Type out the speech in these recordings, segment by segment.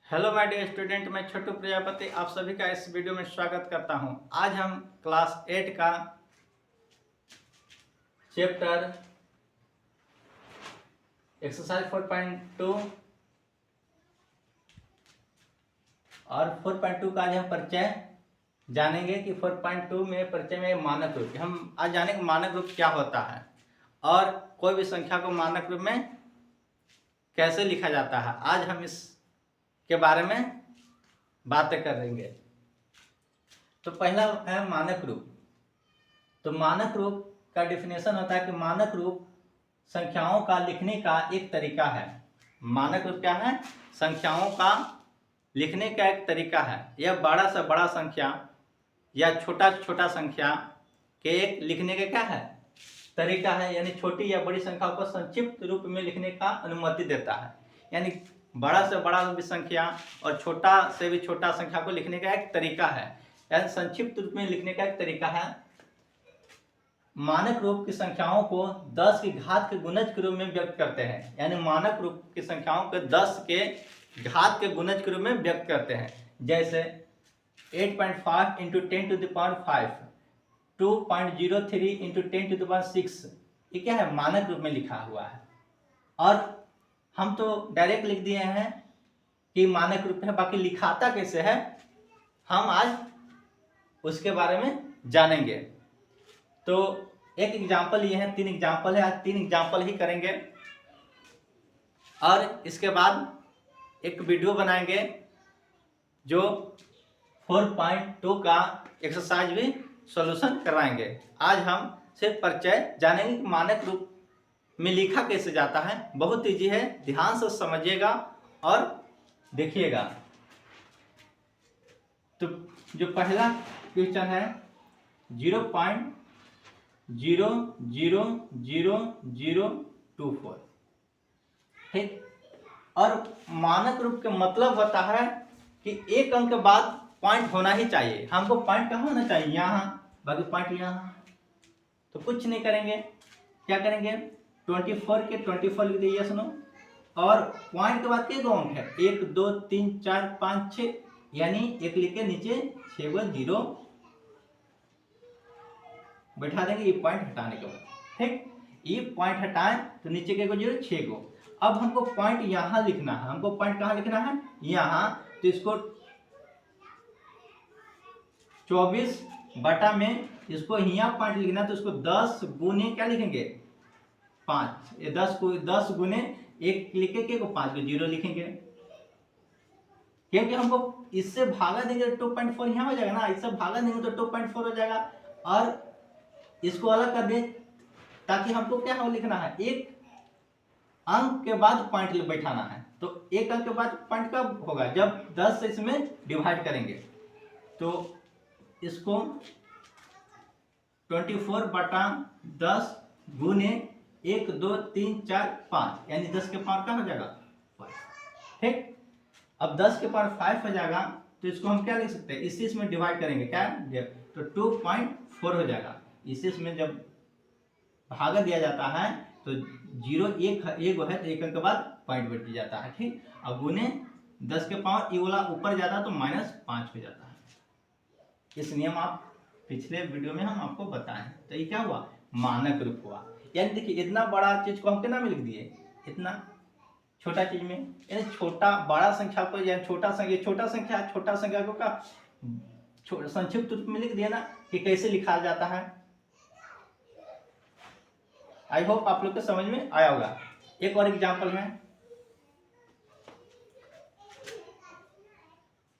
Hello my dear student, मैं छोटू प्रजापति आप सभी का इस वीडियो में स्वागत करता हूं। आज हम क्लास 8 का चैप्टर एक्सरसाइज 4.2 और 4.2 का आज हम परिचय जानेंगे कि 4.2 में परिचय में मानक रूप हम आज जानेंगे मानक रूप क्या होता है और कोई भी संख्या को मानक रूप में कैसे लिखा जाता है। आज हम इस के बारे में बातें करेंगे। तो पहला है मानक रूप। तो मानक रूप का डेफिनेशन होता है कि मानक रूप संख्याओं का लिखने का एक तरीका है। मानक रूप क्या है? संख्याओं का लिखने का एक तरीका है। यह बड़ा से बड़ा संख्या या छोटा से छोटा संख्या के एक लिखने का क्या है? तरीका है। यानी छोटी या बड़ी संख्या को संक्षिप्त रूप में लिखने का अनुमति देता है। यानी बड़ा से बड़ा भी संख्या और छोटा से भी छोटा संख्या को लिखने का एक तरीका है, यानी संक्षिप्त रूप में लिखने का एक तरीका है। मानक रूप की संख्याओं को 10 की घात के गुणज के रूप में व्यक्त करते हैं। यानी मानक रूप की संख्याओं को 10 के घात के गुणज के रूप में व्यक्त करते हैं। जैसे 8.5 into 10 to the power 5, 2.03 into 10 to the power 6, ये क्या है? मानक रूप में लिखा हुआ है। और हम तो डायरेक्ट लिख दिए हैं कि मानक रूप है, बाकी लिखाता कैसे है हम आज उसके बारे में जानेंगे। तो एक एग्जाम्पल ये है, 3 एग्जाम्पल है, आज 3 एग्जाम्पल ही करेंगे और इसके बाद एक वीडियो बनाएंगे जो 4.2 का एक्सरसाइज भी सॉल्यूशन करवाएंगे। आज हम सिर्फ परिचय जानेंगे कि मानक रूप में लिखा कैसे जाता है। बहुत ईजी है, ध्यान से समझिएगा और देखिएगा। तो जो पहला क्वेश्चन है 0.000024, ठीक। और मानक रूप का मतलब होता है कि एक अंक के बाद पॉइंट होना ही चाहिए। हमको पॉइंट कहाँ होना चाहिए? यहाँ, बाकी पॉइंट यहाँ। तो कुछ नहीं करेंगे, क्या करेंगे? 24 के 24 लिख दिए, सुनो। और पॉइंट के बाद के दो अंक है, 1 2 3 4 5 6, यानी एक लिख के नीचे 6 को 0 बैठा देंगे। ये पॉइंट हटाने के बाद, ठीक। ये पॉइंट हटाएं तो नीचे के 0 6 को। अब हमको पॉइंट यहाँ लिखना है। हमको पॉइंट कहाँ लिखना है? यहाँ। तो इसको 24 बटा में इसको यहाँ पॉइंट लिखना, तो इसको 10 गुने क्या लिखेंगे? 5। ये 10 गुने 1 लिखे के 5 को 0 लिखेंगे, क्योंकि हमको इससे भागा देंगे तो 2.4 यहाँ हो जाएगा ना। इससे भागा देंगे तो 2.4 हो जाएगा। और इसको अलग कर दें ताकि हमको क्या हो लिखना है? एक अंक के बाद पॉइंट बैठाना है। तो एक अंक के बाद पॉइंट कब होगा? जब 10 से इसमें डिवाइड करेंगे। तो इसको 24 बटा 10 गुने 1 2 3 4 5, यानी 10 के पावर क्या हो जाएगा? 5, ठीक। अब 10 के पावर 5 हो जाएगा तो इसको हम क्या लिख सकते हैं? इसी इसमें डिवाइड करेंगे, क्या? तो 2.4 हो जाएगा। इसी इसमें जब भागा दिया जाता है तो 0 एक है तो एक अंक के बाद पॉइंट बैठ जाता है, ठीक। अब गुने 10 के पावर ये वाला ऊपर जाता है तो -5 हो जाता है। इस नियम आप पिछले वीडियो में हम आपको बताएं। तो ये क्या हुआ? मानक रूप हुआ। यानी देखिए, इतना बड़ा चीज को हम कितना में लिख दिए, इतना छोटा चीज में। यानी छोटा बड़ा संख्या को, या छोटा संख्या को का संक्षिप्त रूप में लिख दिया ना, कि कैसे लिखा जाता है। आई होप आप लोग को समझ में आया होगा। एक और एग्जांपल में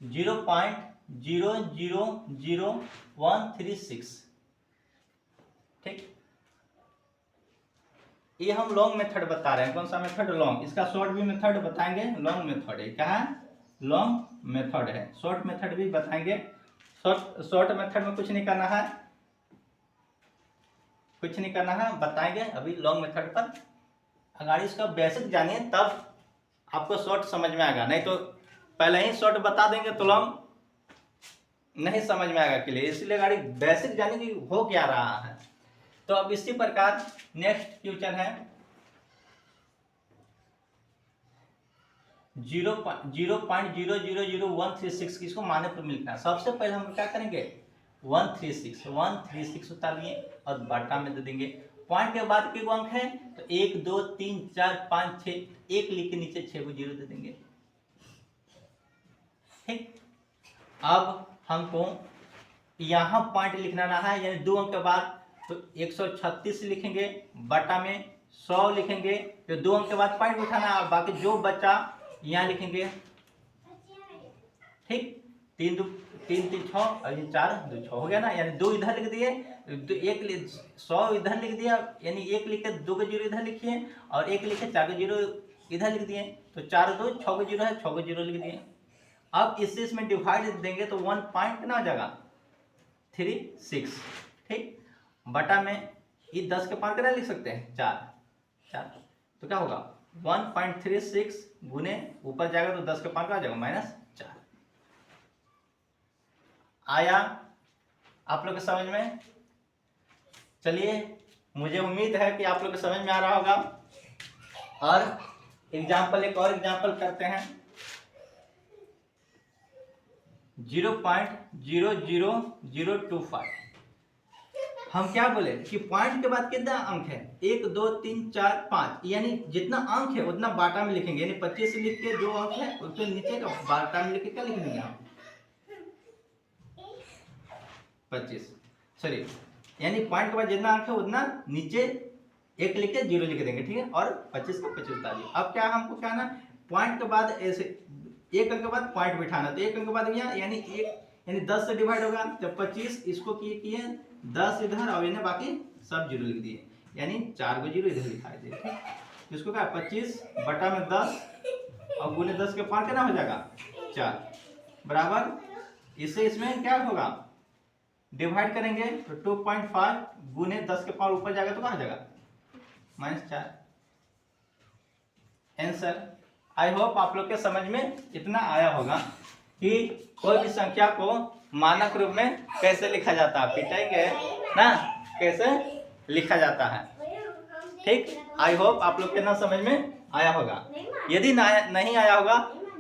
0.000136, ठीक। ये हम लॉन्ग मेथड बता रहे हैं। कौन सा मेथड? लॉन्ग। इसका शॉर्ट भी मेथड बताएंगे। लॉन्ग मेथड है, क्या है? लॉन्ग मेथड है। शॉर्ट मेथड भी बताएंगे। शॉर्ट मेथड में कुछ नहीं करना है, बताएंगे अभी लॉन्ग मेथड पर। अगर इसका बेसिक जानिए तब आपको शॉर्ट समझ में आएगा, नहीं तो पहले ही शॉर्ट बता देंगे तो लॉन्ग नहीं समझ में आएगा क्लियर। इसलिए गाड़ी बेसिक जानिए कि हो क्या रहा है। तो अब इसी प्रकार नेक्स्ट क्वेश्चन है 0.000136 की इसको मानक रूप में लिखना है। सबसे पहले हम क्या करेंगे 136 उतारिए और बटा में दे देंगे। पॉइंट के बाद के अंक है तो 1 2 3 4 5 6 एक लिख के नीचे 6 को 0 दे देंगे। ठीक, अब हमको यहाँ पॉइंट लिखना ना है, यानी 2 अंक के बाद तो 136 लिखेंगे, बटा में 100 लिखेंगे, तो 2 अंक के बाद पॉइंट उठाना है, बाकी जो बचा यहाँ लिखेंगे। ठीक, 3 3 6 और 4 2 6 हो गया ना, यानी 2 इधर लिख दिए, 100 इधर लिख दिया, यानी 1 लिख के 2 को 0 इधर लिखिए और 1 लिख के 4 को 0 इधर लिख दिए, तो 4 2 6 को 0 है, 6 को 0 लिख दिए। अब इससे इसमें डिवाइड देंगे तो 1 पॉइंट कितना हो जाएगा 36। ठीक, बटा में ये 10 के पार कितना लिख सकते हैं 4, तो क्या होगा 1.36 गुने ऊपर जाएगा तो 10 के पार का आ जाएगा -4। आया आप लोग के समझ में? चलिए, मुझे उम्मीद है कि आप लोग के समझ में आ रहा होगा। और एक और एग्जाम्पल करते हैं। 0.00025। हम क्या बोले कि पॉइंट के बाद कितना अंक है 1 2 3 4 5, यानी जितना अंक है उतना बाटा में लिखेंगे, यानी 25 लिख के जो अंक है उसके नीचे का बाटा में लिख के क्या लिख देंगे हम 25, सॉरी, यानी पॉइंट के बाद जितना अंक है उतना नीचे 1 लिख के 0 लिख देंगे। ठीक है, और 25 का 25 उतारिए। अब क्या हमको क्या ना पॉइंट के बाद ऐसे 1 अंक के बाद पॉइंट बिठाना, तो 1 अंक के बाद यहाँ यानी 10 से डिवाइड होगा, जब 25 इसको किए 10 इधर और इन्हें बाकी सब 0 लिख दिए, यानी 4 को 0 इधर लिखा दिए। ठीक, इसको क्या 25 बटा में 10 और गुने 10 के पार कितना हो जाएगा 4 बराबर, इससे इसमें क्या होगा डिवाइड करेंगे तो 2.5 गुने 10 के पार ऊपर जाएगा तो कहाँ जाएगा -4। आंसर। आई होप आप लोग के समझ में इतना आया होगा कि कोई भी संख्या को मानक रूप में कैसे लिखा जाता है, पिटाएंगे ना कैसे लिखा जाता है। ठीक, आई होप आप लोग के ना समझ में आया होगा। यदि नहीं आया होगा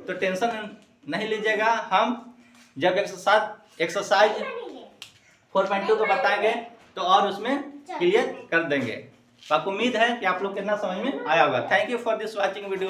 तो टेंशन नहीं लीजिएगा, हम जब एक्सरसाइज 4.2 को बताएंगे तो और उसमें क्लियर कर देंगे। बाकी उम्मीद है कि आप लोग कितना समझ में आया होगा। Thank you for this watching video.